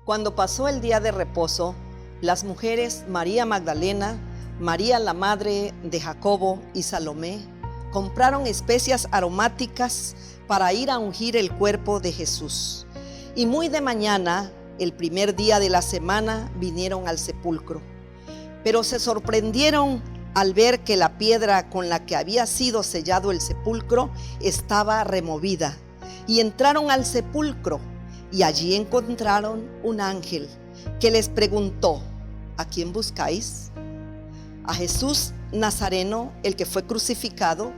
Cuando pasó el día de reposo, las mujeres María Magdalena, María la madre de Jacobo y Salomé compraron especias aromáticas para ir a ungir el cuerpo de Jesús. Y muy de mañana, el primer día de la semana, vinieron al sepulcro. Pero se sorprendieron al ver que la piedra con la que había sido sellado el sepulcro estaba removida. Y entraron al sepulcro y allí encontraron un ángel que les preguntó: ¿a quién buscáis? A Jesús Nazareno, el que fue crucificado.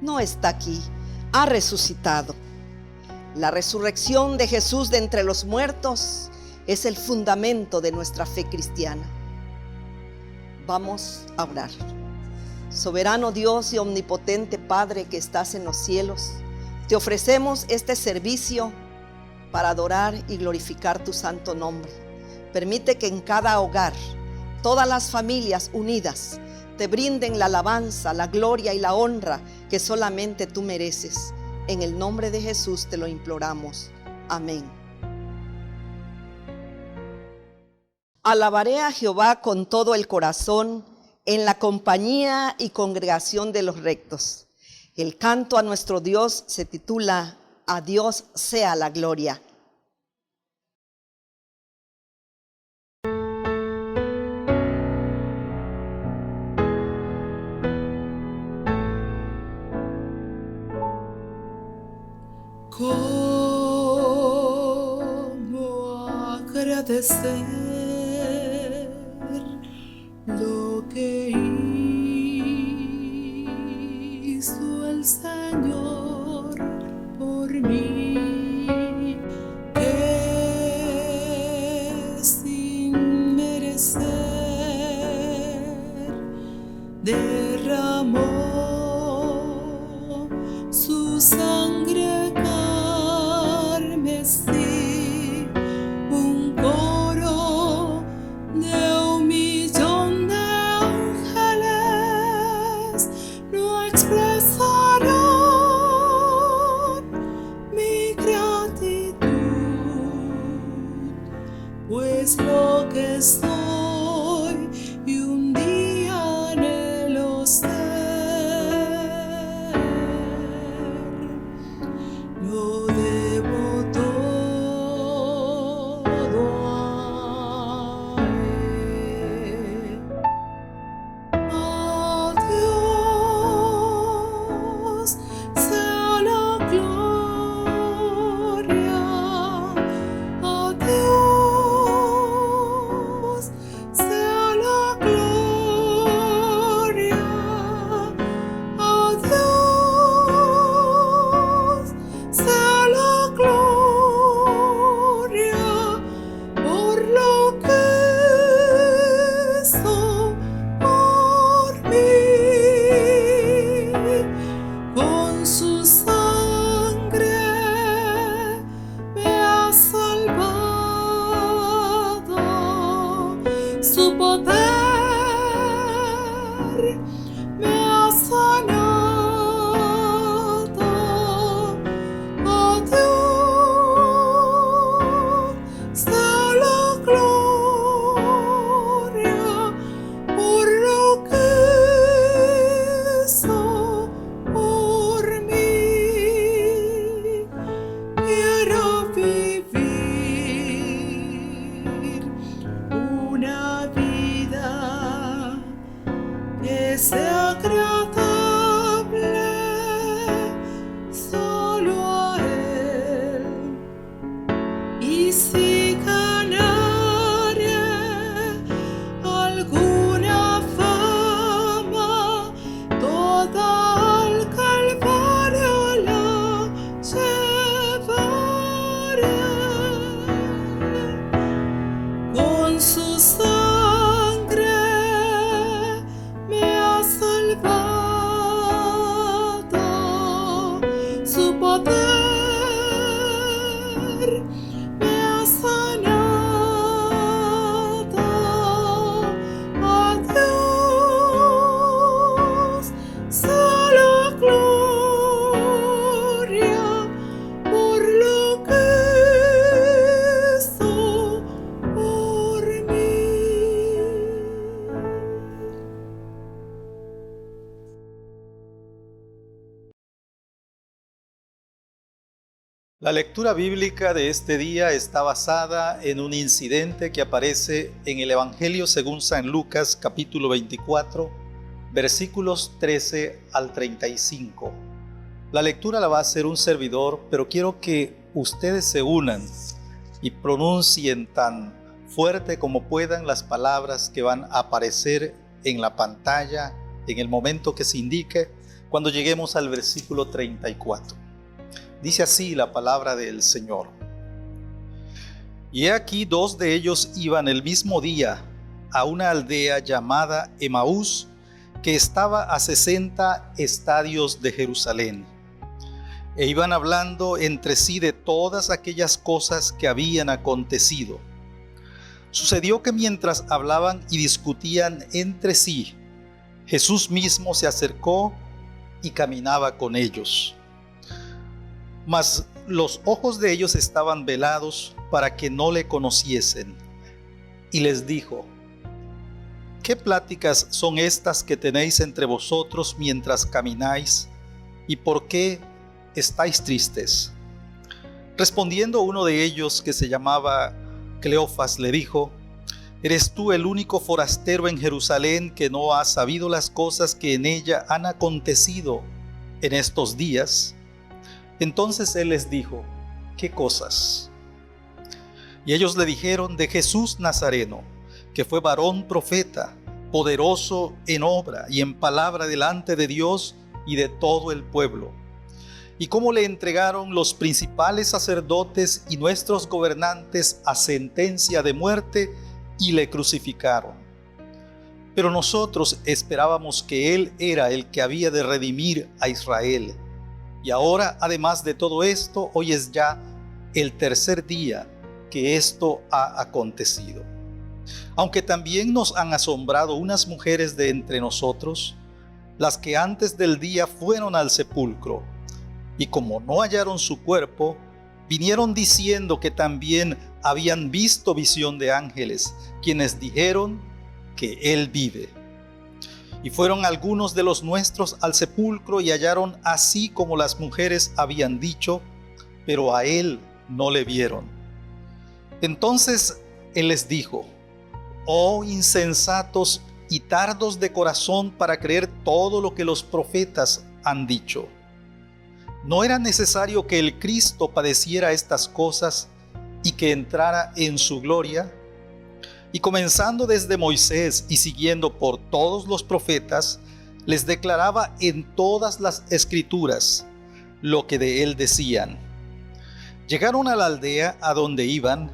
No está aquí, ha resucitado. La resurrección de Jesús de entre los muertos es el fundamento de nuestra fe cristiana. Vamos a orar. Soberano Dios y omnipotente Padre que estás en los cielos, te ofrecemos este servicio para adorar y glorificar tu santo nombre. Permite que en cada hogar, todas las familias unidas te brinden la alabanza, la gloria y la honra que solamente tú mereces. En el nombre de Jesús te lo imploramos. Amén. Alabaré a Jehová con todo el corazón, en la compañía y congregación de los rectos. El canto a nuestro Dios se titula A Dios sea la gloria. ¿Cómo agradecer lo que hizo el Señor por mí, que sin merecer derramó su sangre carmesí? Un coro de 1,000,000 de ángeles no expresarán mi gratitud, pues lo que soy y un día anhelo ser, lo debo todo a Él. A Dios sea la gloria, a Dios sea la gloria, a Dios sea la gloria por lo que hizo por mí. Con su sangre me ha salvado, su poder me ha sanado. A Dios sea la gloria por lo que hizo por mí. Quiero vivir una vida que sea agradable solo a Él. Y si ganare alguna fama, toda al Calvario la llevaré. Con su sangre me ha salvado, su poder me ha sanado. A Dios sea la gloria por lo que hizo La lectura bíblica de este día está basada en un incidente que aparece en el Evangelio según San Lucas, capítulo 24, versículos 13 al 35. La lectura la va a hacer un servidor, pero quiero que ustedes se unan y pronuncien tan fuerte como puedan las palabras que van a aparecer en la pantalla en el momento que se indique cuando lleguemos al versículo 34. Dice así la palabra del Señor. Y he aquí, dos de ellos iban el mismo día a una aldea llamada Emaús, que estaba a 60 estadios de Jerusalén. E iban hablando entre sí de todas aquellas cosas que habían acontecido. Sucedió que mientras hablaban y discutían entre sí, Jesús mismo se acercó y caminaba con ellos. Mas los ojos de ellos estaban velados para que no le conociesen. Y les dijo: ¿qué pláticas son estas que tenéis entre vosotros mientras camináis? ¿Y por qué estáis tristes? Respondiendo uno de ellos, que se llamaba Cleofas, le dijo: ¿eres tú el único forastero en Jerusalén que no ha sabido las cosas que en ella han acontecido en estos días? Entonces él les dijo: ¿qué cosas? Y ellos le dijeron: de Jesús Nazareno, que fue varón profeta, poderoso en obra y en palabra delante de Dios y de todo el pueblo. Y cómo le entregaron los principales sacerdotes y nuestros gobernantes a sentencia de muerte y le crucificaron. Pero nosotros esperábamos que él era el que había de redimir a Israel. Y ahora, además de todo esto, hoy es ya el tercer día que esto ha acontecido. Aunque también nos han asombrado unas mujeres de entre nosotros, las que antes del día fueron al sepulcro, y como no hallaron su cuerpo, vinieron diciendo que también habían visto visión de ángeles, quienes dijeron que él vive. Y fueron algunos de los nuestros al sepulcro y hallaron así como las mujeres habían dicho, pero a él no le vieron. Entonces él les dijo: oh insensatos y tardos de corazón para creer todo lo que los profetas han dicho. ¿No era necesario que el Cristo padeciera estas cosas y que entrara en su gloria? Y comenzando desde Moisés y siguiendo por todos los profetas, les declaraba en todas las escrituras lo que de él decían. Llegaron a la aldea a donde iban,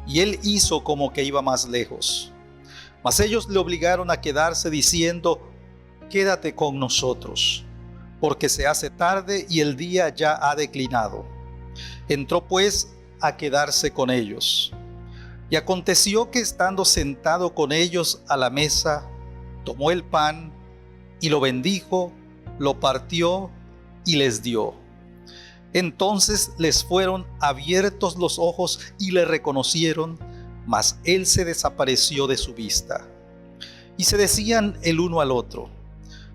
y él hizo como que iba más lejos. Mas ellos le obligaron a quedarse diciendo: quédate con nosotros, porque se hace tarde y el día ya ha declinado. Entró pues a quedarse con ellos. Y aconteció que estando sentado con ellos a la mesa, tomó el pan y lo bendijo, lo partió y les dio. Entonces les fueron abiertos los ojos y le reconocieron, mas él se desapareció de su vista. Y se decían el uno al otro: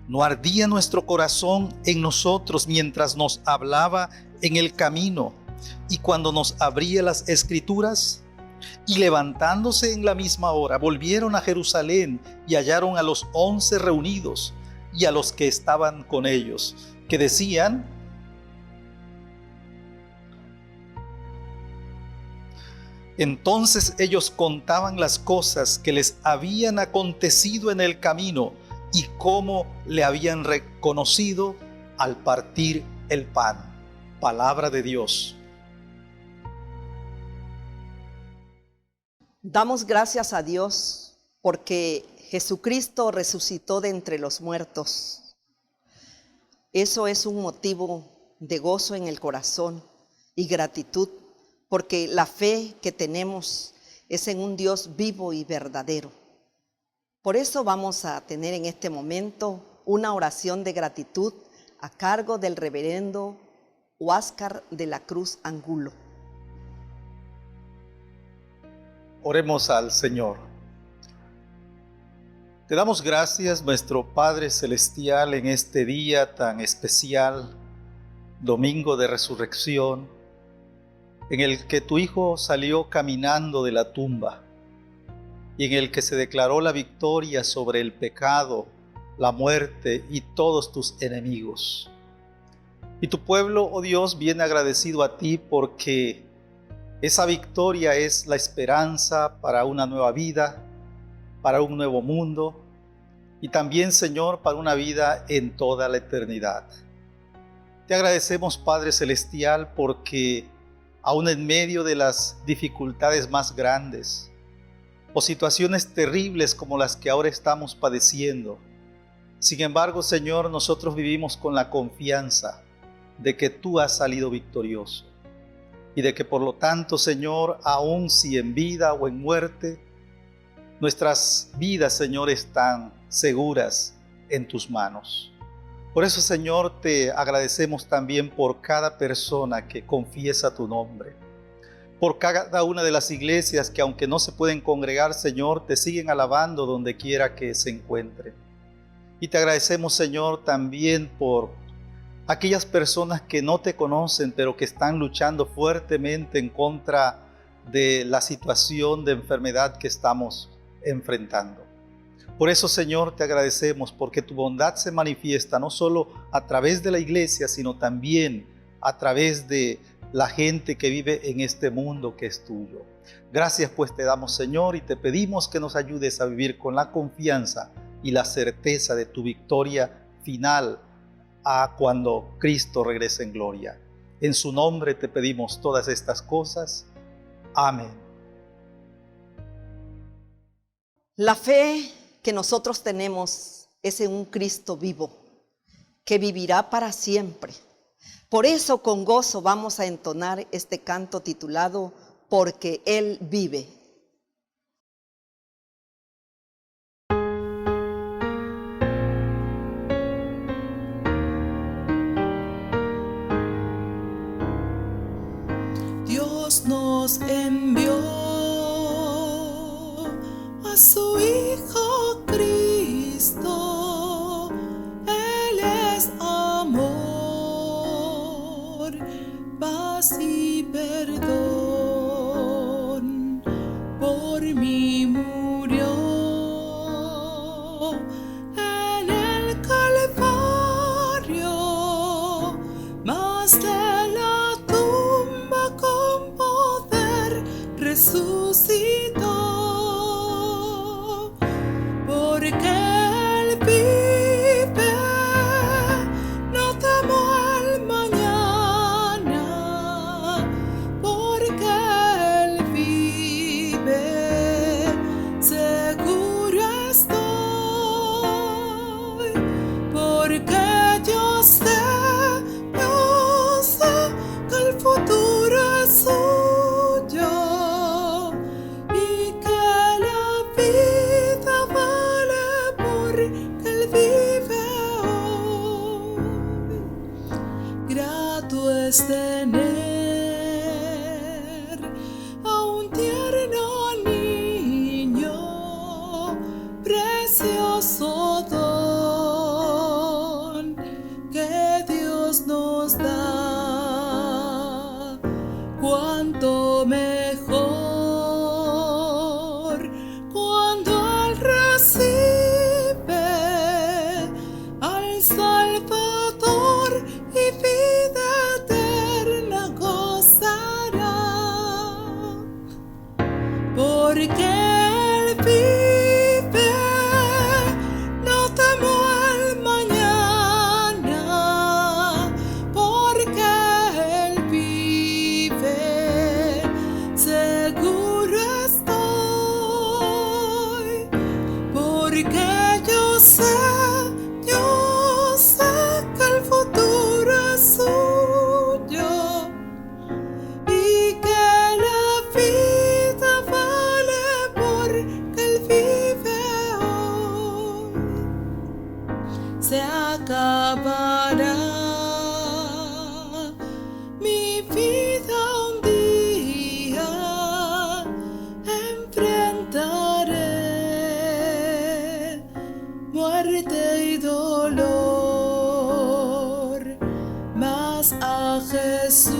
¿no ardía nuestro corazón en nosotros mientras nos hablaba en el camino y cuando nos abría las escrituras? Y levantándose en la misma hora, volvieron a Jerusalén y hallaron a los 11 reunidos y a los que estaban con ellos, que decían: entonces ellos contaban las cosas que les habían acontecido en el camino y cómo le habían reconocido al partir el pan. Palabra de Dios. Damos gracias a Dios porque Jesucristo resucitó de entre los muertos. Eso es un motivo de gozo en el corazón y gratitud, porque la fe que tenemos es en un Dios vivo y verdadero. Por eso vamos a tener en este momento una oración de gratitud a cargo del reverendo Huáscar de la Cruz Angulo. Oremos al Señor. Te damos gracias, nuestro Padre Celestial, en este día tan especial, Domingo de Resurrección, en el que tu Hijo salió caminando de la tumba y en el que se declaró la victoria sobre el pecado, la muerte y todos tus enemigos. Y tu pueblo, oh Dios, viene agradecido a ti porque esa victoria es la esperanza para una nueva vida, para un nuevo mundo y también, Señor, para una vida en toda la eternidad. Te agradecemos, Padre Celestial, porque aún en medio de las dificultades más grandes o situaciones terribles como las que ahora estamos padeciendo, sin embargo, Señor, nosotros vivimos con la confianza de que tú has salido victorioso y de que por lo tanto, Señor, aun si en vida o en muerte, nuestras vidas, Señor, están seguras en tus manos. Por eso, Señor, te agradecemos también por cada persona que confiesa tu nombre, por cada una de las iglesias que, aunque no se pueden congregar, Señor, te siguen alabando donde quiera que se encuentren. Y te agradecemos, Señor, también por aquellas personas que no te conocen, pero que están luchando fuertemente en contra de la situación de enfermedad que estamos enfrentando. Por eso, Señor, te agradecemos porque tu bondad se manifiesta no solo a través de la iglesia, sino también a través de la gente que vive en este mundo que es tuyo. Gracias pues te damos, Señor, y te pedimos que nos ayudes a vivir con la confianza y la certeza de tu victoria final a cuando Cristo regrese en gloria. En su nombre te pedimos todas estas cosas. Amén. La fe que nosotros tenemos es en un Cristo vivo, que vivirá para siempre. Por eso con gozo vamos a entonar este canto titulado Porque Él vive. Dios nos envió a su Hijo Cristo. Él es amor, paz y perdón. Por mí murió en el Calvario, mas de la tumba con poder resucitó. Porque Él vive, no temo al mañana. Porque Él vive, seguro estoy. Porque yo sé que el futuro es suyo y que la vida vale porque Él vive hoy. Grato es tener a un tierno niño, precioso don que Dios nos da. Cuánto mejor cuando Él recibe al Salvador y vida eterna gozará. Porque Él vive, no temo al mañana. Porque Él vive, seguro estoy. Porque yo sé que el futuro es suyo y que la vida vale porque Él vive hoy. Se acabará mi vida un día, enfrentaré muerte y dolor, mas a Jesús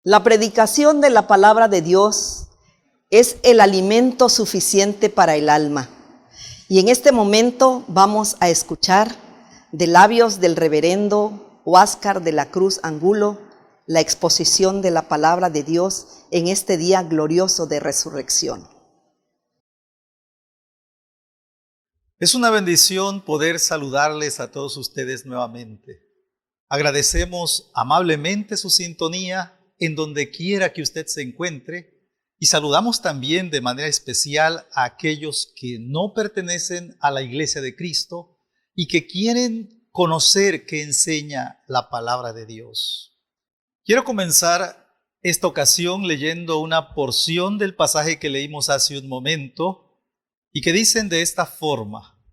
La predicación de la palabra de Dios es el alimento suficiente para el alma. Y en este momento vamos a escuchar de labios del reverendo Huáscar de la Cruz Angulo la exposición de la palabra de Dios en este día glorioso de resurrección. Es una bendición poder saludarles a todos ustedes nuevamente. Agradecemos amablemente su sintonía en donde quiera que usted se encuentre y saludamos también de manera especial a aquellos que no pertenecen a la Iglesia de Cristo y que quieren conocer qué enseña la palabra de Dios. Quiero comenzar esta ocasión leyendo una porción del pasaje que leímos hace un momento y que dicen de esta forma: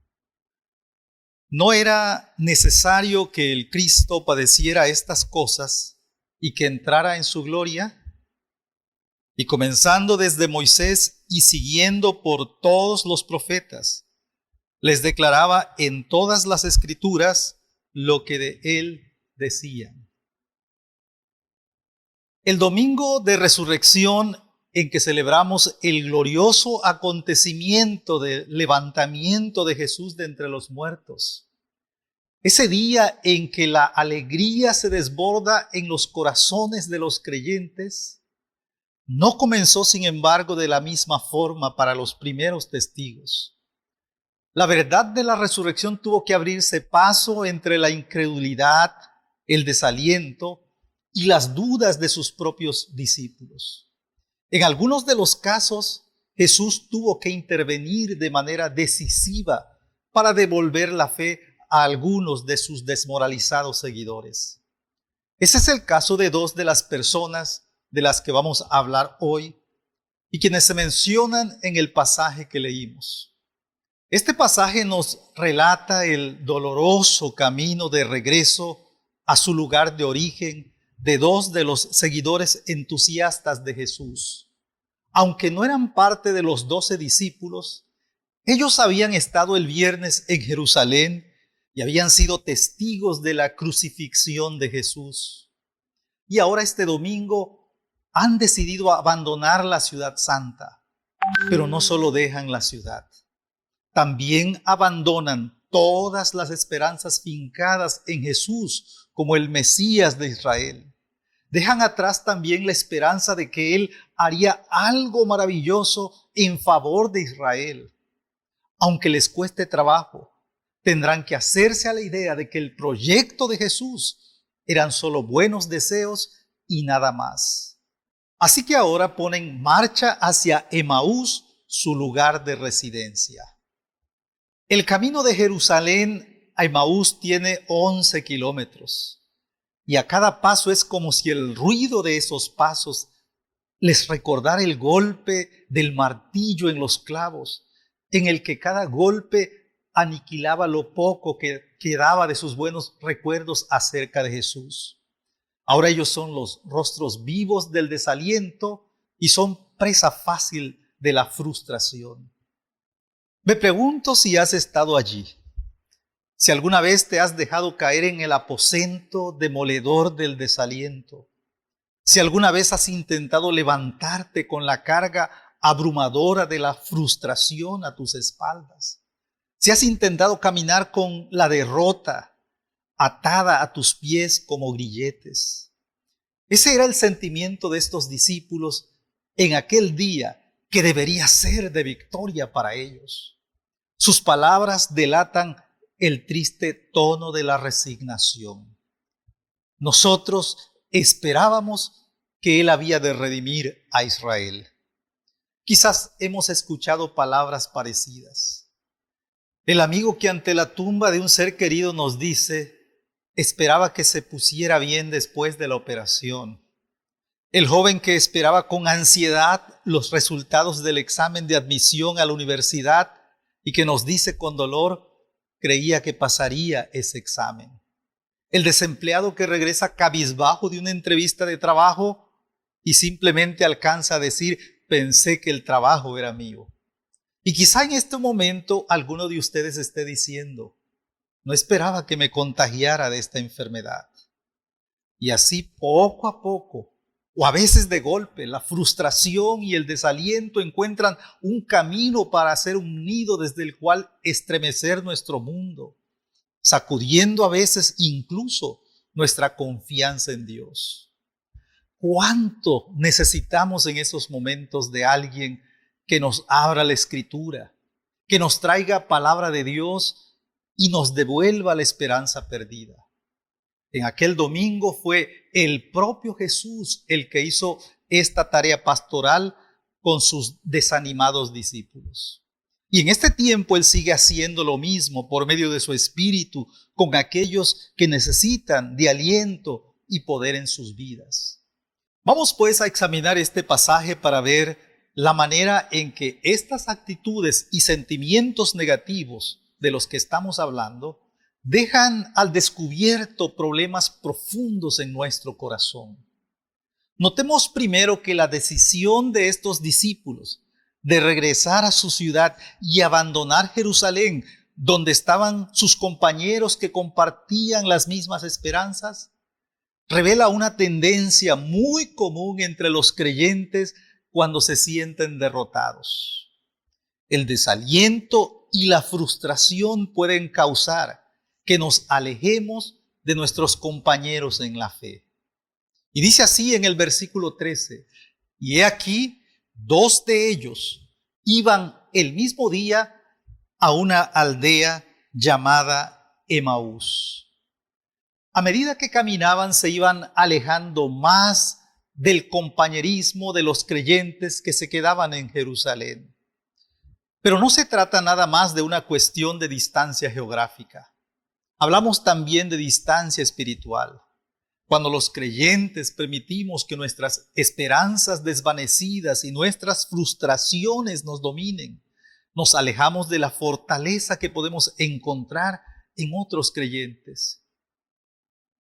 no era necesario que el Cristo padeciera estas cosas y que entrara en su gloria. Y comenzando desde Moisés y siguiendo por todos los profetas, les declaraba en todas las escrituras lo que de él decían. El domingo de resurrección, en que celebramos el glorioso acontecimiento del levantamiento de Jesús de entre los muertos, ese día en que la alegría se desborda en los corazones de los creyentes, no comenzó, sin embargo, de la misma forma para los primeros testigos. La verdad de la resurrección tuvo que abrirse paso entre la incredulidad, el desaliento y las dudas de sus propios discípulos. En algunos de los casos, Jesús tuvo que intervenir de manera decisiva para devolver la fe a algunos de sus desmoralizados seguidores. Ese es el caso de dos de las personas de las que vamos a hablar hoy y quienes se mencionan en el pasaje que leímos. Este pasaje nos relata el doloroso camino de regreso a su lugar de origen de dos de los seguidores entusiastas de Jesús. Aunque no eran parte de los 12 discípulos, ellos habían estado el viernes en Jerusalén y habían sido testigos de la crucifixión de Jesús. Y ahora este domingo han decidido abandonar la ciudad santa, pero no solo dejan la ciudad, también abandonan todas las esperanzas fincadas en Jesús como el Mesías de Israel. Dejan atrás también la esperanza de que Él haría algo maravilloso en favor de Israel. Aunque les cueste trabajo, tendrán que hacerse a la idea de que el proyecto de Jesús eran solo buenos deseos y nada más. Así que ahora ponen marcha hacia Emaús, su lugar de residencia. El camino de Jerusalén a Emaús tiene 11 kilómetros y a cada paso es como si el ruido de esos pasos les recordara el golpe del martillo en los clavos, en el que cada golpe aniquilaba lo poco que quedaba de sus buenos recuerdos acerca de Jesús. Ahora ellos son los rostros vivos del desaliento y son presa fácil de la frustración. Me pregunto si has estado allí, si alguna vez te has dejado caer en el aposento demoledor del desaliento, si alguna vez has intentado levantarte con la carga abrumadora de la frustración a tus espaldas, si has intentado caminar con la derrota atada a tus pies como grilletes. Ese era el sentimiento de estos discípulos en aquel día que debería ser de victoria para ellos. Sus palabras delatan el triste tono de la resignación. Nosotros esperábamos que Él había de redimir a Israel. Quizás hemos escuchado palabras parecidas. El amigo que ante la tumba de un ser querido nos dice: esperaba que se pusiera bien después de la operación. El joven que esperaba con ansiedad los resultados del examen de admisión a la universidad y que nos dice con dolor, creía que pasaría ese examen. El desempleado que regresa cabizbajo de una entrevista de trabajo y simplemente alcanza a decir: pensé que el trabajo era mío. Y quizá en este momento alguno de ustedes esté diciendo: no esperaba que me contagiara de esta enfermedad. Y así poco a poco, O a veces de golpe, la frustración y el desaliento encuentran un camino para hacer un nido desde el cual estremecer nuestro mundo, sacudiendo a veces incluso nuestra confianza en Dios. ¿Cuánto necesitamos en esos momentos de alguien que nos abra la Escritura, que nos traiga palabra de Dios y nos devuelva la esperanza perdida? En aquel domingo fue el propio Jesús el que hizo esta tarea pastoral con sus desanimados discípulos. Y en este tiempo Él sigue haciendo lo mismo por medio de su Espíritu con aquellos que necesitan de aliento y poder en sus vidas. Vamos pues a examinar este pasaje para ver la manera en que estas actitudes y sentimientos negativos de los que estamos hablando dejan al descubierto problemas profundos en nuestro corazón. Notemos primero que la decisión de estos discípulos de regresar a su ciudad y abandonar Jerusalén, donde estaban sus compañeros que compartían las mismas esperanzas, revela una tendencia muy común entre los creyentes cuando se sienten derrotados. El desaliento y la frustración pueden causar que nos alejemos de nuestros compañeros en la fe. Y dice así en el versículo 13, y he aquí, 2 de ellos iban el mismo día a una aldea llamada Emaús. A medida que caminaban, se iban alejando más del compañerismo de los creyentes que se quedaban en Jerusalén. Pero no se trata nada más de una cuestión de distancia geográfica. Hablamos también de distancia espiritual. Cuando los creyentes permitimos que nuestras esperanzas desvanecidas y nuestras frustraciones nos dominen, nos alejamos de la fortaleza que podemos encontrar en otros creyentes.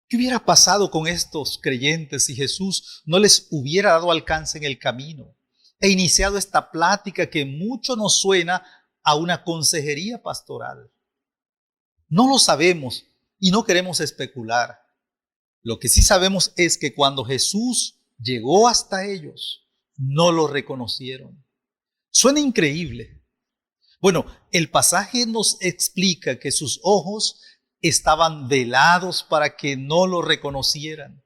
¿Qué hubiera pasado con estos creyentes si Jesús no les hubiera dado alcance en el camino e iniciado esta plática que mucho nos suena a una consejería pastoral? No lo sabemos y no queremos especular. Lo que sí sabemos es que cuando Jesús llegó hasta ellos, no lo reconocieron. Suena increíble. Bueno, el pasaje nos explica que sus ojos estaban velados para que no lo reconocieran.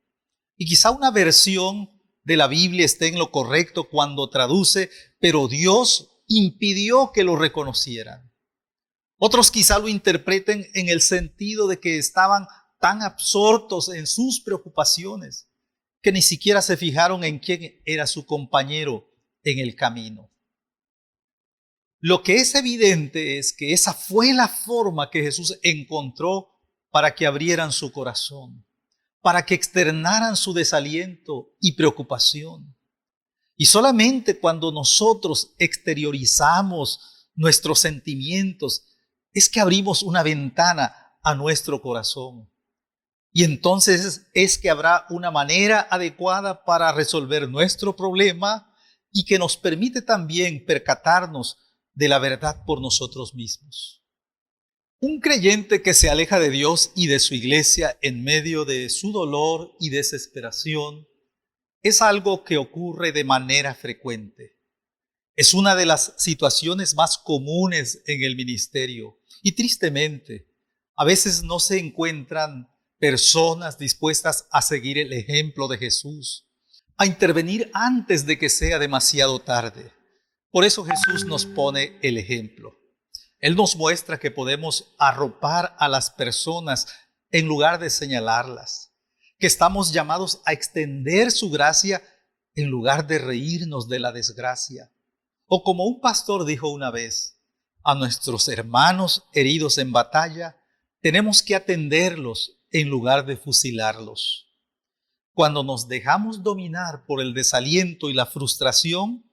Y quizá una versión de la Biblia esté en lo correcto cuando traduce, pero Dios impidió que lo reconocieran. Otros quizá lo interpreten en el sentido de que estaban tan absortos en sus preocupaciones que ni siquiera se fijaron en quién era su compañero en el camino. Lo que es evidente es que esa fue la forma que Jesús encontró para que abrieran su corazón, para que externaran su desaliento y preocupación. Y solamente cuando nosotros exteriorizamos nuestros sentimientos es que abrimos una ventana a nuestro corazón. Y entonces es que habrá una manera adecuada para resolver nuestro problema y que nos permite también percatarnos de la verdad por nosotros mismos. Un creyente que se aleja de Dios y de su iglesia en medio de su dolor y desesperación es algo que ocurre de manera frecuente. Es una de las situaciones más comunes en el ministerio y tristemente a veces no se encuentran personas dispuestas a seguir el ejemplo de Jesús, a intervenir antes de que sea demasiado tarde. Por eso Jesús nos pone el ejemplo. Él nos muestra que podemos arropar a las personas en lugar de señalarlas, que estamos llamados a extender su gracia en lugar de reírnos de la desgracia. O como un pastor dijo una vez, a nuestros hermanos heridos en batalla, tenemos que atenderlos en lugar de fusilarlos. Cuando nos dejamos dominar por el desaliento y la frustración,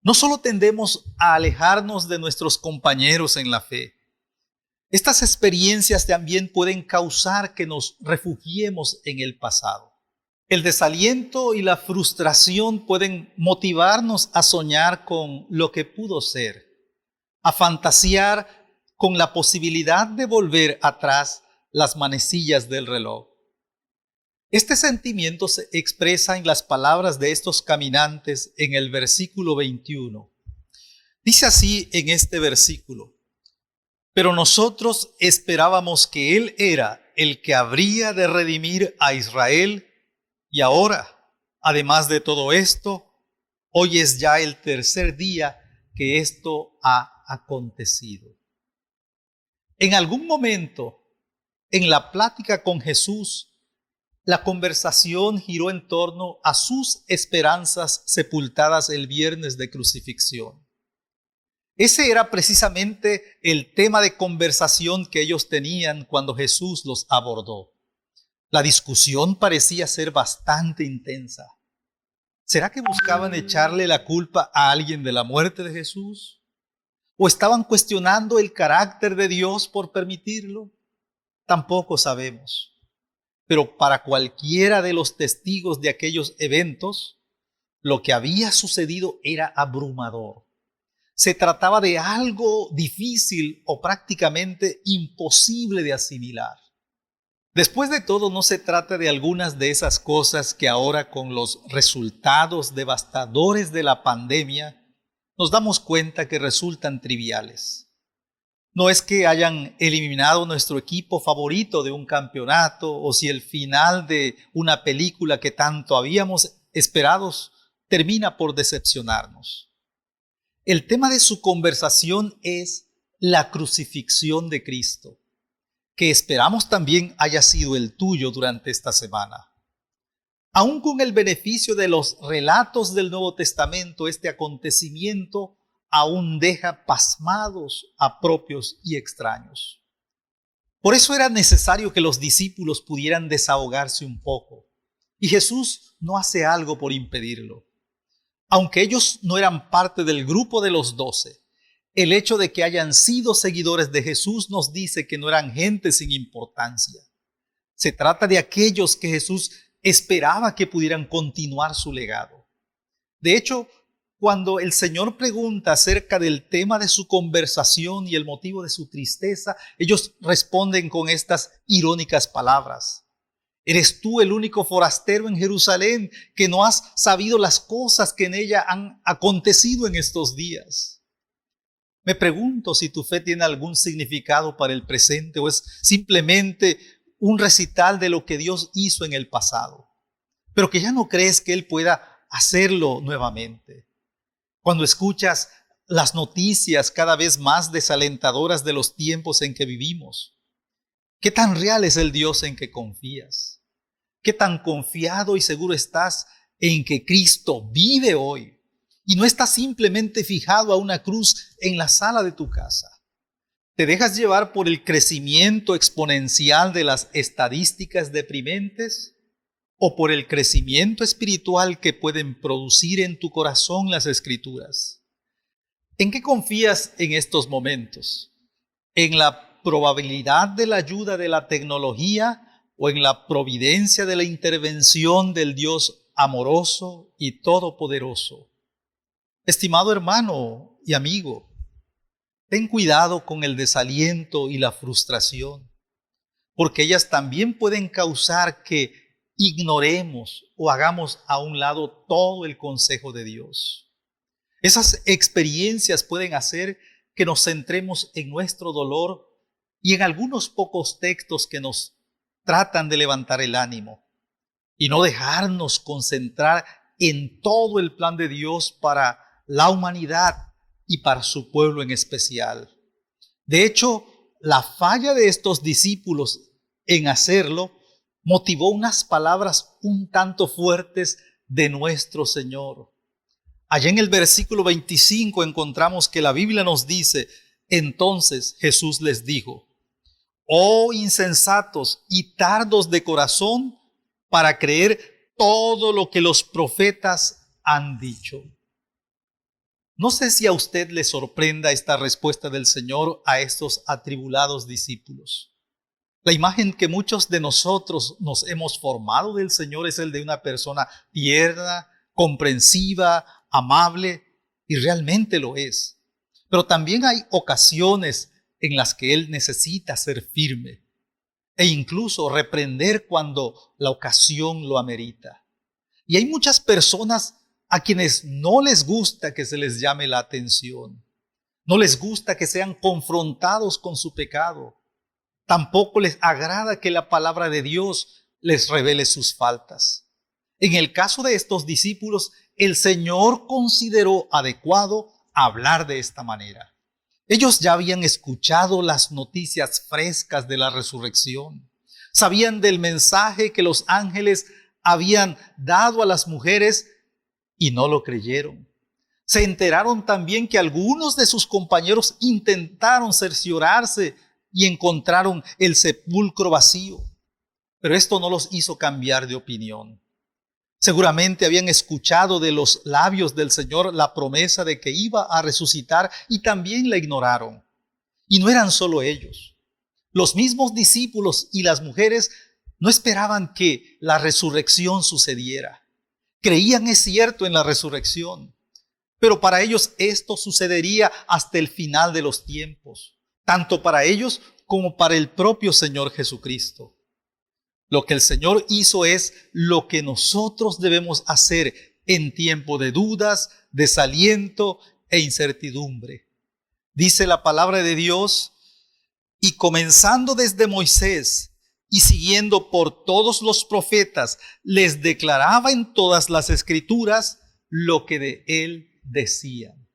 no solo tendemos a alejarnos de nuestros compañeros en la fe, estas experiencias también pueden causar que nos refugiemos en el pasado. El desaliento y la frustración pueden motivarnos a soñar con lo que pudo ser, a fantasear con la posibilidad de volver atrás las manecillas del reloj. Este sentimiento se expresa en las palabras de estos caminantes en el versículo 21. Dice así en este versículo: pero nosotros esperábamos que Él era el que habría de redimir a Israel, y ahora, además de todo esto, hoy es ya el tercer día que esto ha acontecido. En algún momento, en la plática con Jesús, la conversación giró en torno a sus esperanzas sepultadas el viernes de crucifixión. Ese era precisamente el tema de conversación que ellos tenían cuando Jesús los abordó. La discusión parecía ser bastante intensa. ¿Será que buscaban echarle la culpa a alguien de la muerte de Jesús? ¿O estaban cuestionando el carácter de Dios por permitirlo? Tampoco sabemos. Pero para cualquiera de los testigos de aquellos eventos, lo que había sucedido era abrumador. Se trataba de algo difícil o prácticamente imposible de asimilar. Después de todo, no se trata de algunas de esas cosas que ahora, con los resultados devastadores de la pandemia, nos damos cuenta que resultan triviales. No es que hayan eliminado nuestro equipo favorito de un campeonato, o si el final de una película que tanto habíamos esperado termina por decepcionarnos. El tema de su conversación es la crucifixión de Cristo, que esperamos también haya sido el tuyo durante esta semana. Aún con el beneficio de los relatos del Nuevo Testamento, este acontecimiento aún deja pasmados a propios y extraños. Por eso era necesario que los discípulos pudieran desahogarse un poco, y Jesús no hace algo por impedirlo. Aunque ellos no eran parte del grupo de los 12, el hecho de que hayan sido seguidores de Jesús nos dice que no eran gente sin importancia. Se trata de aquellos que Jesús esperaba que pudieran continuar su legado. De hecho, cuando el Señor pregunta acerca del tema de su conversación y el motivo de su tristeza, ellos responden con estas irónicas palabras: ¿eres tú el único forastero en Jerusalén que no has sabido las cosas que en ella han acontecido en estos días? Me pregunto si tu fe tiene algún significado para el presente o es simplemente un recital de lo que Dios hizo en el pasado, pero que ya no crees que Él pueda hacerlo nuevamente. Cuando escuchas las noticias cada vez más desalentadoras de los tiempos en que vivimos, ¿qué tan real es el Dios en que confías? ¿Qué tan confiado y seguro estás en que Cristo vive hoy y no estás simplemente fijado a una cruz en la sala de tu casa? ¿Te dejas llevar por el crecimiento exponencial de las estadísticas deprimentes o por el crecimiento espiritual que pueden producir en tu corazón las Escrituras? ¿En qué confías en estos momentos? ¿En la probabilidad de la ayuda de la tecnología o en la providencia de la intervención del Dios amoroso y todopoderoso? Estimado hermano y amigo, ten cuidado con el desaliento y la frustración, porque ellas también pueden causar que ignoremos o hagamos a un lado todo el consejo de Dios. Esas experiencias pueden hacer que nos centremos en nuestro dolor y en algunos pocos textos que nos tratan de levantar el ánimo, y no dejarnos concentrar en todo el plan de Dios para la humanidad y para su pueblo en especial. De hecho, la falla de estos discípulos en hacerlo motivó unas palabras un tanto fuertes de nuestro Señor. Allá en el versículo 25 encontramos que la Biblia nos dice: entonces Jesús les dijo: oh insensatos y tardos de corazón para creer todo lo que los profetas han dicho. No sé si a usted le sorprenda esta respuesta del Señor a estos atribulados discípulos. La imagen que muchos de nosotros nos hemos formado del Señor es el de una persona tierna, comprensiva, amable, y realmente lo es. Pero también hay ocasiones en las que Él necesita ser firme. e incluso reprender cuando la ocasión lo amerita. Y hay muchas personas a quienes no les gusta que se les llame la atención. No les gusta que sean confrontados con su pecado. Tampoco les agrada que la palabra de Dios les revele sus faltas. En el caso de estos discípulos, el Señor consideró adecuado hablar de esta manera. Ellos ya habían escuchado las noticias frescas de la resurrección. Sabían del mensaje que los ángeles habían dado a las mujeres y no lo creyeron. Se enteraron también que algunos de sus compañeros intentaron cerciorarse y encontraron el sepulcro vacío. Pero esto no los hizo cambiar de opinión. Seguramente habían escuchado de los labios del Señor la promesa de que iba a resucitar y también la ignoraron. Y no eran solo ellos. Los mismos discípulos y las mujeres no esperaban que la resurrección sucediera. Creían, es cierto, en la resurrección, pero para ellos esto sucedería hasta el final de los tiempos, tanto para ellos como para el propio Señor Jesucristo. Lo que el Señor hizo es lo que nosotros debemos hacer en tiempo de dudas, desaliento e incertidumbre. Dice la palabra de Dios: y comenzando desde Moisés y siguiendo por todos los profetas, les declaraba en todas las escrituras lo que de él decían.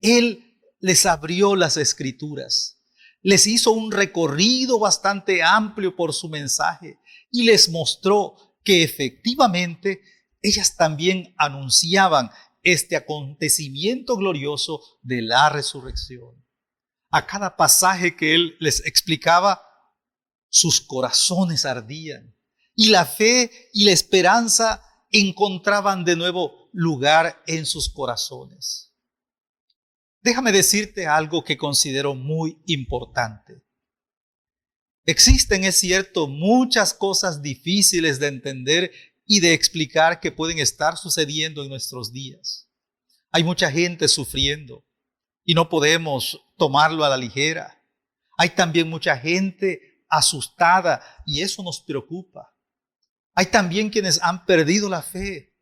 Él les abrió las escrituras, les hizo un recorrido bastante amplio por su mensaje y les mostró que efectivamente ellas también anunciaban este acontecimiento glorioso de la resurrección. A cada pasaje que él les explicaba, sus corazones ardían y la fe y la esperanza encontraban de nuevo lugar en sus corazones. Déjame decirte algo que considero muy importante. Existen, es cierto, muchas cosas difíciles de entender y de explicar que pueden estar sucediendo en nuestros días. Hay mucha gente sufriendo y no podemos tomarlo a la ligera. Hay también mucha gente asustada y eso nos preocupa. Hay también quienes han perdido la fe,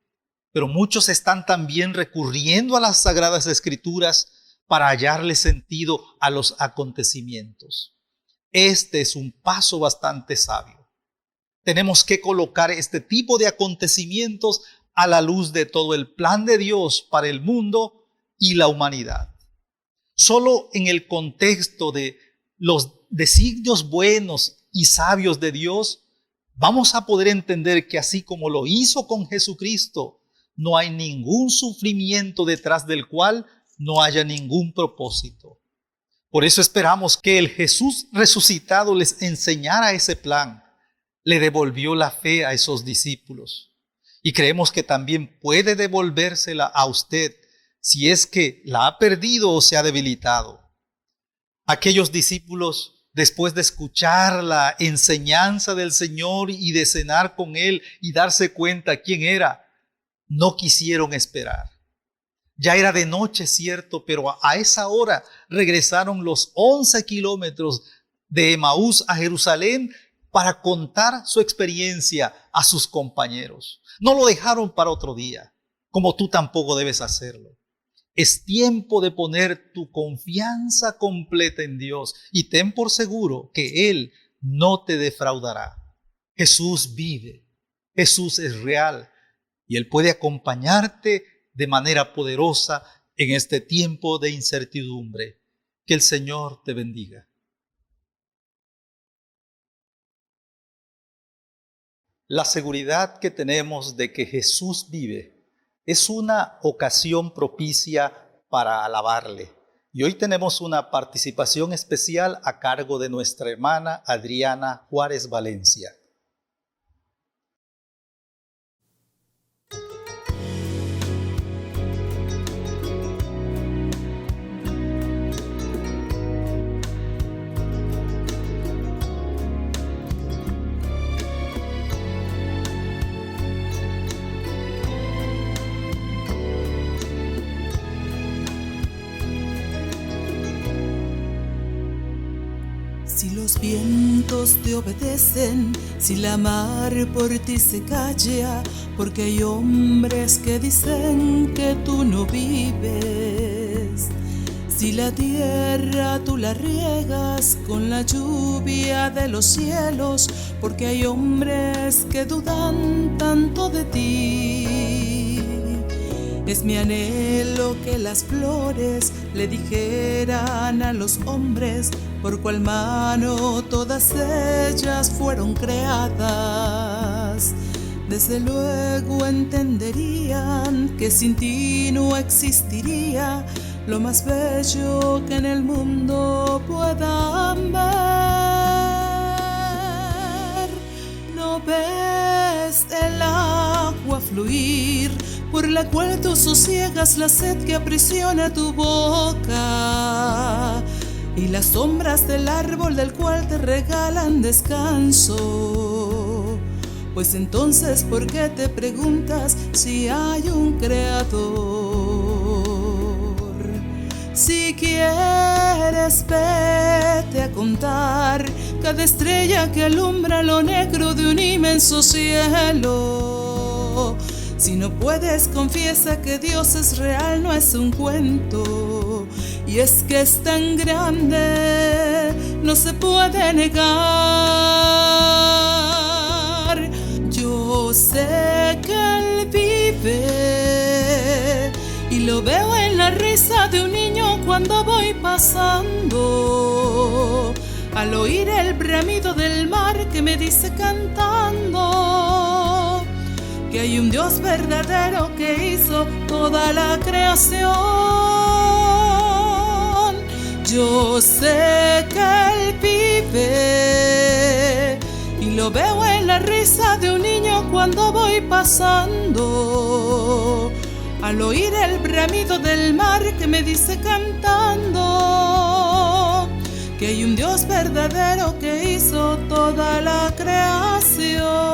pero muchos están también recurriendo a las Sagradas Escrituras para hallarle sentido a los acontecimientos. Este es un paso bastante sabio. Tenemos que colocar este tipo de acontecimientos a la luz de todo el plan de Dios para el mundo y la humanidad. Solo en el contexto de los designios buenos y sabios de Dios, vamos a poder entender que así como lo hizo con Jesucristo, no hay ningún sufrimiento detrás del cual no haya ningún propósito. Por eso esperamos que el Jesús resucitado les enseñara ese plan, le devolvió la fe a esos discípulos. Y creemos que también puede devolvérsela a usted si es que la ha perdido o se ha debilitado. Aquellos discípulos, después de escuchar la enseñanza del Señor y de cenar con Él y darse cuenta quién era, no quisieron esperar. Ya era de noche, cierto, pero a esa hora regresaron los 11 kilómetros de Emaús a Jerusalén para contar su experiencia a sus compañeros. No lo dejaron para otro día, como tú tampoco debes hacerlo. Es tiempo de poner tu confianza completa en Dios y ten por seguro que Él no te defraudará. Jesús vive, Jesús es real y Él puede acompañarte de manera poderosa en este tiempo de incertidumbre. Que el Señor te bendiga. La seguridad que tenemos de que Jesús vive es una ocasión propicia para alabarle. Y hoy tenemos una participación especial a cargo de nuestra hermana Adriana Juárez Valencia. Si los vientos te obedecen, si la mar por ti se calla, porque hay hombres que dicen que tú no vives. Si la tierra tú la riegas con la lluvia de los cielos, porque hay hombres que dudan tanto de ti. Es mi anhelo que las flores le dijeran a los hombres por cuál mano todas ellas fueron creadas. Desde luego entenderían que sin ti no existiría lo más bello que en el mundo puedan ver. ¿No ves el agua fluir por la cual tú sosiegas la sed que aprisiona tu boca, y las sombras del árbol del cual te regalan descanso? Pues entonces, ¿por qué te preguntas si hay un creador? Si quieres, vete a contar cada estrella que alumbra lo negro de un inmenso cielo. Si no puedes, confiesa que Dios es real, no es un cuento. Y es que es tan grande, no se puede negar. Yo sé que Él vive y lo veo en la risa de un niño cuando voy pasando, al oír el bramido del mar que me dice cantando que hay un Dios verdadero que hizo toda la creación. Yo sé que Él vive y lo veo en la risa de un niño cuando voy pasando, al oír el bramido del mar que me dice cantando que hay un Dios verdadero que hizo toda la creación.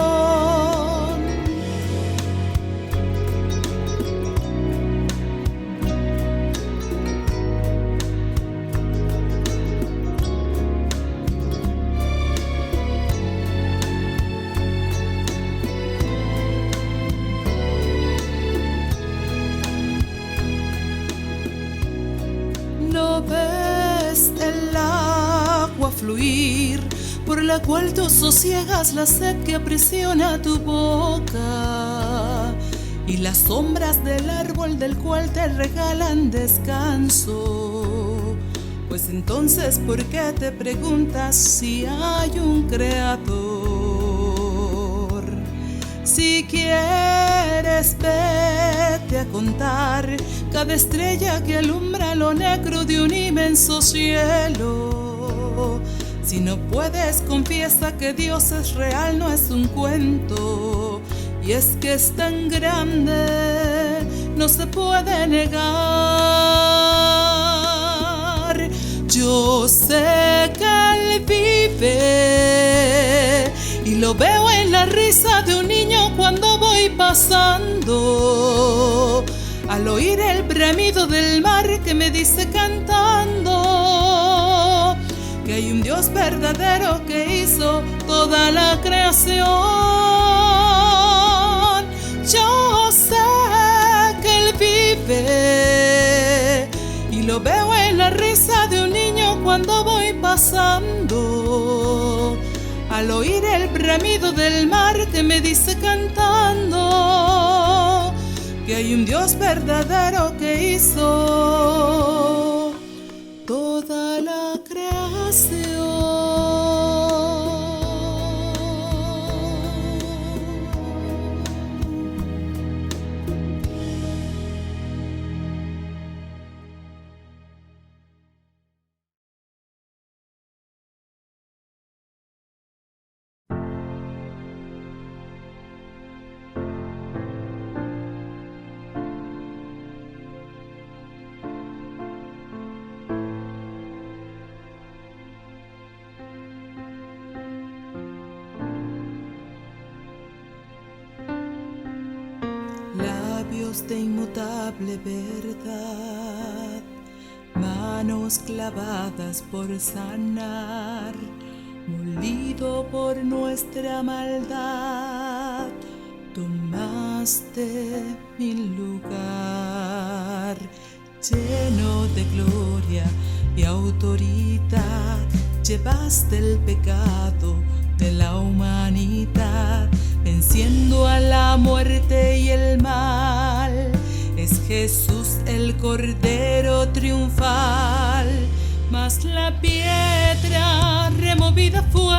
¿No ves el agua fluir por la cual tú sosiegas la sed que aprisiona tu boca, y las sombras del árbol del cual te regalan descanso? Pues entonces, ¿por qué te preguntas si hay un creador? Si quieres, vete a contar cada estrella que alumbra lo negro de un inmenso cielo. Si no puedes, confiesa que Dios es real, no es un cuento. Y es que es tan grande, no se puede negar. Yo sé que Él vive y lo veo en la risa de un niño cuando voy pasando, al oír el bramido del mar que me dice cantando que hay un Dios verdadero que hizo toda la creación. Yo sé que Él vive y lo veo en la risa de un niño cuando voy pasando, al oír el bramido del mar que me dice cantando que hay un Dios verdadero que hizo toda la creación. Labios de inmutable verdad, manos clavadas por sanar, molido por nuestra maldad, tomaste mi lugar. Lleno de gloria y autoridad, llevaste el pecado de la humanidad, venciendo a la muerte y el mal. Es Jesús el Cordero triunfal, mas la piedra removida fue,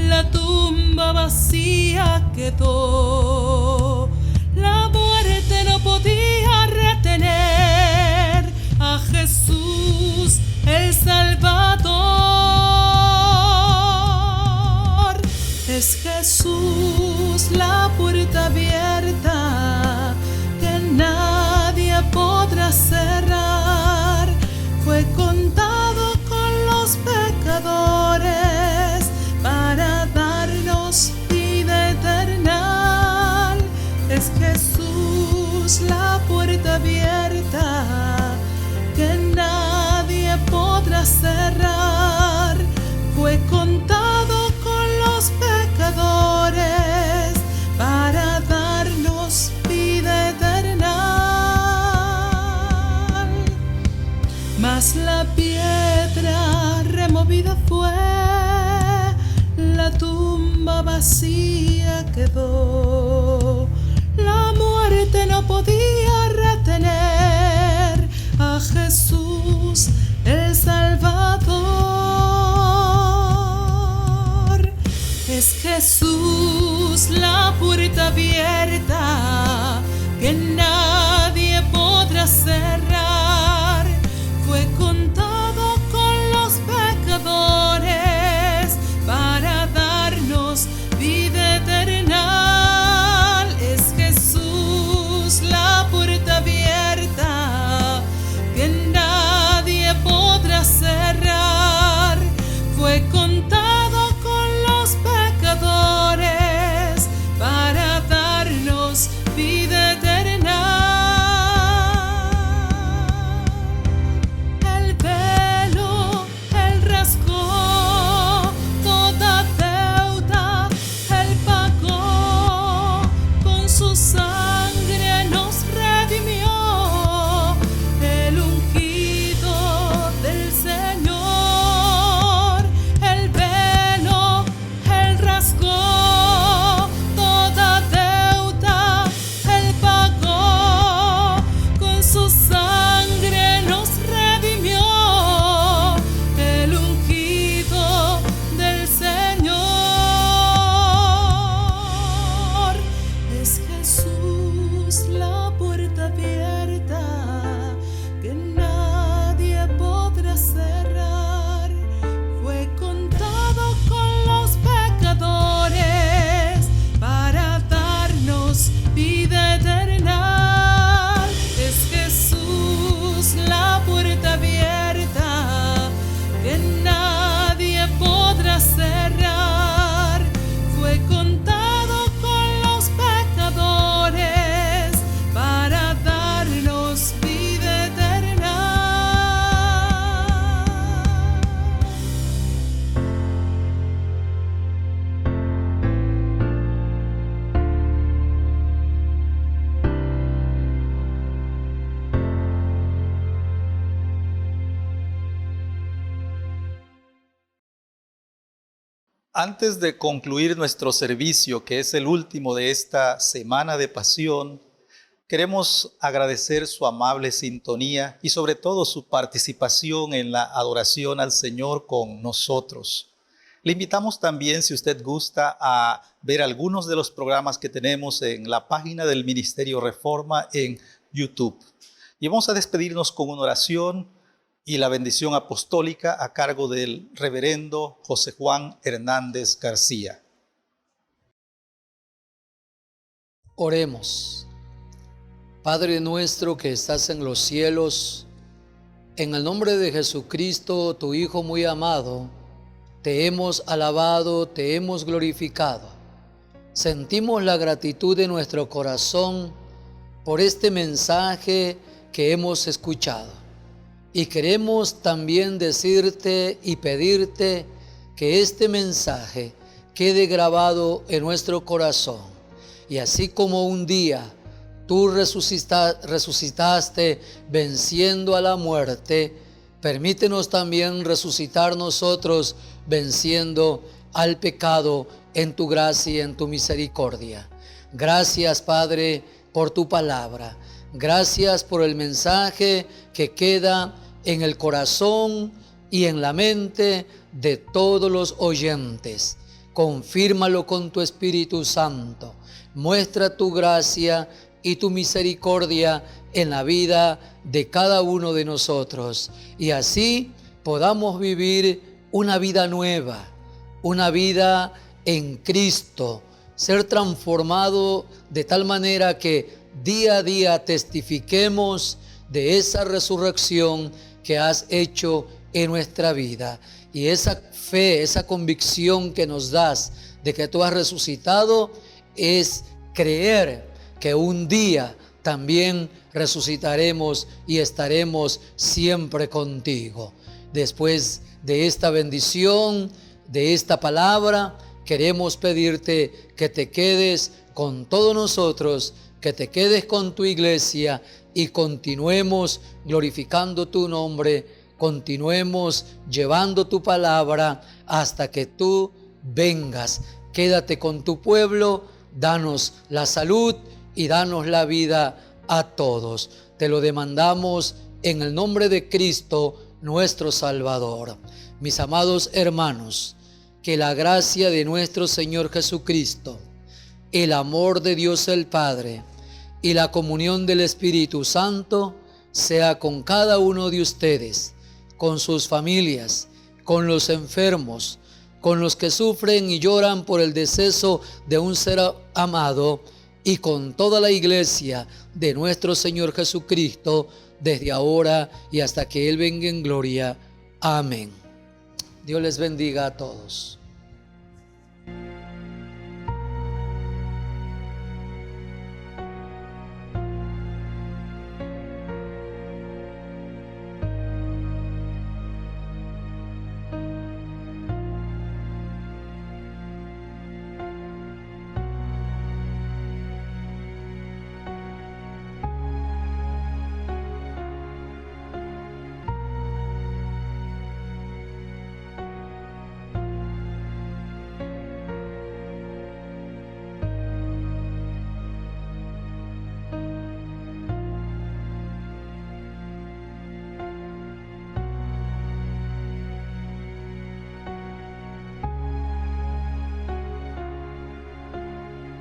la tumba vacía quedó. La muerte no podía retener a Jesús el Salvador. Es Jesús la puerta abierta que nadie podrá cerrar. Fue contado con los pecadores para darnos vida eterna. Es Jesús la puerta abierta que nadie podrá cerrar. Fue contado con los pecadores para darnos vida eterna. Mas la piedra removida fue, la tumba vacía quedó. La muerte no podía retener a Jesús el Salvador. Es Jesús la puerta abierta que nadie podrá cerrar. Fue contado con los pecadores para darnos vida eterna. Es Jesús la puerta abierta que nadie podrá cerrar. Fue contado con los pecadores para darnos vida eterna. El velo, Él rasgó toda deuda, Él pagó, con su sangre nos redimió. El ungido del Señor, el velo, Él rasgó toda deuda, Él pagó, con su sangre nos redimió. El ungido del Señor. Es Jesús la puerta abierta que nadie podrá cerrar. Fue contado con los pecadores para darnos vida eterna. Es Jesús la puerta abierta que nadie podrá cerrar. Fue contado con los pecadores para darnos vida eterna. Antes de concluir nuestro servicio, que es el último de esta semana de pasión, queremos agradecer su amable sintonía y sobre todo su participación en la adoración al Señor con nosotros. Le invitamos también, si usted gusta, a ver algunos de los programas que tenemos en la página del Ministerio Reforma en YouTube. Y vamos a despedirnos con una oración y la bendición apostólica a cargo del reverendo José Juan Hernández García. Oremos. Padre nuestro que estás en los cielos, en el nombre de Jesucristo, tu Hijo muy amado, te hemos alabado, te hemos glorificado. Sentimos la gratitud de nuestro corazón por este mensaje que hemos escuchado. Y queremos también decirte y pedirte que este mensaje quede grabado en nuestro corazón. Y así como un día tú resucitaste venciendo a la muerte, permítenos también resucitar nosotros venciendo al pecado en tu gracia y en tu misericordia. Gracias, Padre, por tu palabra. Gracias por el mensaje que queda en el corazón y en la mente de todos los oyentes. Confírmalo con tu Espíritu Santo. Muestra tu gracia y tu misericordia en la vida de cada uno de nosotros. Y así podamos vivir una vida nueva, una vida en Cristo, ser transformado de tal manera que día a día testifiquemos de esa resurrección que has hecho en nuestra vida. Y esa fe, esa convicción que nos das de que tú has resucitado es creer que un día también resucitaremos y estaremos siempre contigo. Después de esta bendición, de esta palabra, queremos pedirte que te quedes con todos nosotros, que te quedes con tu iglesia y continuemos glorificando tu nombre, continuemos llevando tu palabra hasta que tú vengas. Quédate con tu pueblo, danos la salud y danos la vida a todos. Te lo demandamos en el nombre de Cristo, nuestro Salvador. Mis amados hermanos, que la gracia de nuestro Señor Jesucristo, el amor de Dios el Padre y la comunión del Espíritu Santo sea con cada uno de ustedes, con sus familias, con los enfermos, con los que sufren y lloran por el deceso de un ser amado y con toda la iglesia de nuestro Señor Jesucristo desde ahora y hasta que Él venga en gloria. Amén. Dios les bendiga a todos.